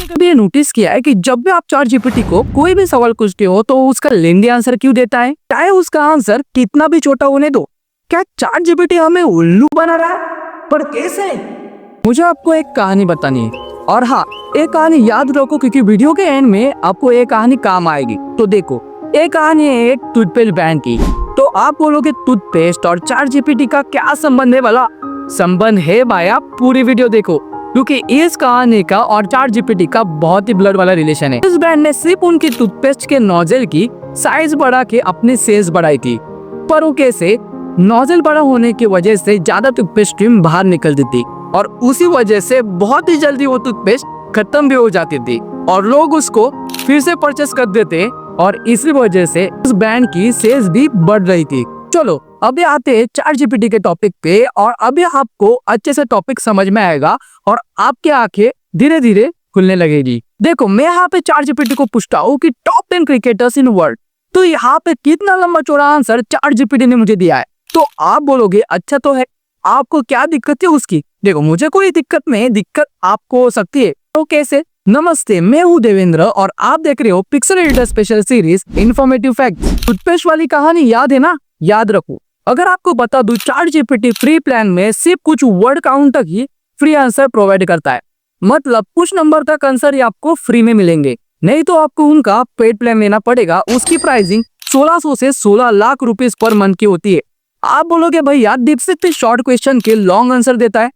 आपने कभी ये नोटिस किया है कि जब भी आप चैट जीपीटी को कोई भी सवाल पूछते हो तो उसका लेंदी आंसर क्यों देता है, चाहे उसका आंसर कितना भी छोटा होने दो। क्या चैट जीपीटी हमें उल्लू बना रहा है? पर कैसे? मुझे आपको एक कहानी बतानी है, और हाँ, एक कहानी याद रखो क्योंकि वीडियो के एंड में आपको एक कहानी काम आएगी। तो देखो, एक कहानी है एक टूथपेस्ट ब्रांड की। तो आप बोलोगे टूथपेस्ट और चैट जीपीटी का क्या संबंध है? वाला संबंध है भाई, आप पूरी वीडियो देखो क्योंकि इस कहानी का और चैट जीपीटी का बहुत ही ब्लड वाला रिलेशन है। इस ब्रांड ने सिर्फ उनकी टूथपेस्ट के नोजल की साइज बढ़ा के अपनी सेल्स बढ़ाई थी, पर वो कैसे? नोजल बड़ा होने की वजह से ज्यादा टूथपेस्ट स्ट्रीम बाहर निकलती थी और उसी वजह से बहुत ही जल्दी वो टूथपेस्ट खत्म भी हो जाती थी और लोग उसको फिर से परचेस कर देते और इसी वजह से उस ब्रांड की सेल्स भी बढ़ रही थी। चलो अभी आते हैं चैट जीपीटी के टॉपिक पे, और अभी आपको अच्छे से टॉपिक समझ में आएगा और आपकी आंखें धीरे धीरे खुलने लगेगी। देखो, मैं यहाँ पे चैट जीपीटी को पूछता हूँ कि टॉप 10 क्रिकेटर्स इन वर्ल्ड, तो यहाँ पे कितना लंबा चौड़ा आंसर चैट जीपीटी ने मुझे दिया है। तो आप बोलोगे अच्छा तो है, आपको क्या दिक्कत है उसकी? देखो, मुझे कोई दिक्कत नहीं, दिक्कत आपको हो सकती है। तो कैसे? नमस्ते, मैं हूँ देवेंद्र और आप देख रहे हो pixel editor special series informative facts. Toothpaste वाली कहानी याद है ना? याद रखो। अगर आपको बता दूं, चैट जीपीटी फ्री प्लान में सिर्फ कुछ वर्ड काउंट तक ही फ्री आंसर प्रोवाइड करता है, मतलब कुछ नंबर तक आंसर आपको फ्री में मिलेंगे, नहीं तो आपको उनका पेड प्लान लेना पड़ेगा। उसकी प्राइसिंग 1600 से 16 लाख रुपीस पर मंथ की होती है। आप बोलोगे भैया दीपसिक भी शॉर्ट क्वेश्चन के लॉन्ग आंसर देता है,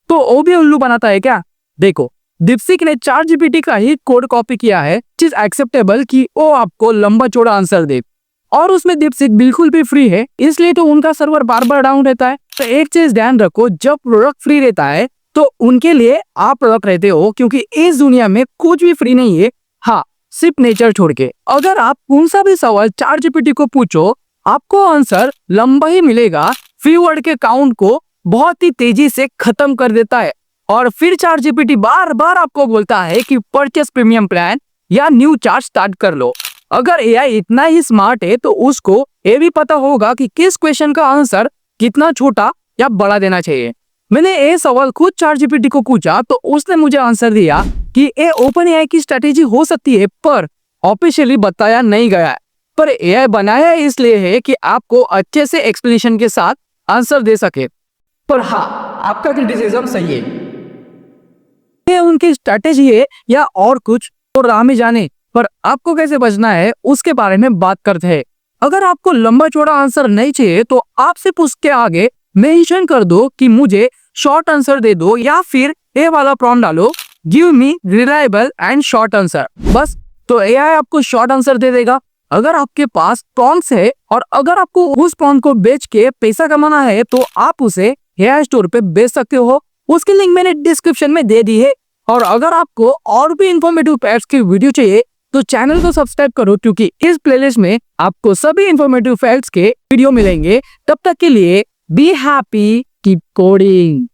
तो वो भी उल्लू बनाता है क्या? देखो, दीपसिक ने चैट जीपीटी का ही कोड कॉपी किया है, चीज एक्सेप्टेबल कि वो आपको लंबा चौड़ा आंसर दे, और उसमें दीपसिक बिल्कुल भी फ्री है, इसलिए तो उनका सर्वर बार बार डाउन रहता है। तो एक चीज ध्यान रखो, जब प्रोडक्ट फ्री रहता है तो उनके लिए आप प्रोडक्ट रहते हो, क्योंकि इस दुनिया में कुछ भी फ्री नहीं है, हाँ, सिर्फ नेचर छोड़ के। अगर आप कौन सा भी सवाल चैट जीपीटी को पूछो, आपको आंसर लंबा ही मिलेगा। फ्री वर्ड के काउंट को बहुत ही तेजी से खत्म कर देता है, और फिर चैट जीपीटी बार बार आपको बोलता है कि परचेस प्रीमियम प्लान या न्यू चार्ट स्टार्ट कर लो। अगर एआई इतना ही स्मार्ट है तो उसको ये भी पता होगा कि किस क्वेश्चन का आंसर कितना छोटा या बड़ा देना चाहिए। मैंने ये सवाल खुद चैट जीपीटी को पूछा तो उसने मुझे आंसर दिया कि ये ओपन एआई की स्ट्रेटेजी हो सकती है, पर ऑफिशियली बताया नहीं गया है। पर एआई बनाया इसलिए है कि आपको अच्छे से एक्सप्लेनेशन के साथ आंसर दे सके। पर हाँ, आपका क्रिटिसिज्म सही है, ये उनकी स्ट्रेटेजी है या और कुछ तो राह में जाने। पर आपको कैसे बचना है उसके बारे में बात करते हैं। अगर आपको लंबा चौड़ा आंसर नहीं चाहिए तो आप सिर्फ उसके आगे मेंशन कर दो कि मुझे शॉर्ट आंसर दे दो, या फिर ये वाला प्रॉम्प्ट डालो, give me reliable and short answer, बस। तो एआई आपको शॉर्ट आंसर दे देगा। अगर आपके पास प्रॉम्प्ट्स है और अगर आपको उस प्रॉम्प्ट को बेच के पैसा कमाना है तो आप उसे एआई स्टोर पे बेच सकते हो। उसकी लिंक मैंने डिस्क्रिप्शन में दे दी है। और अगर आपको और भी इंफॉर्मेटिव फैक्ट्स की वीडियो चाहिए तो चैनल को सब्सक्राइब करो, क्योंकि इस प्लेलिस्ट में आपको सभी इंफॉर्मेटिव फैक्ट्स के वीडियो मिलेंगे। तब तक के लिए बी हैप्पी, कीप कोडिंग।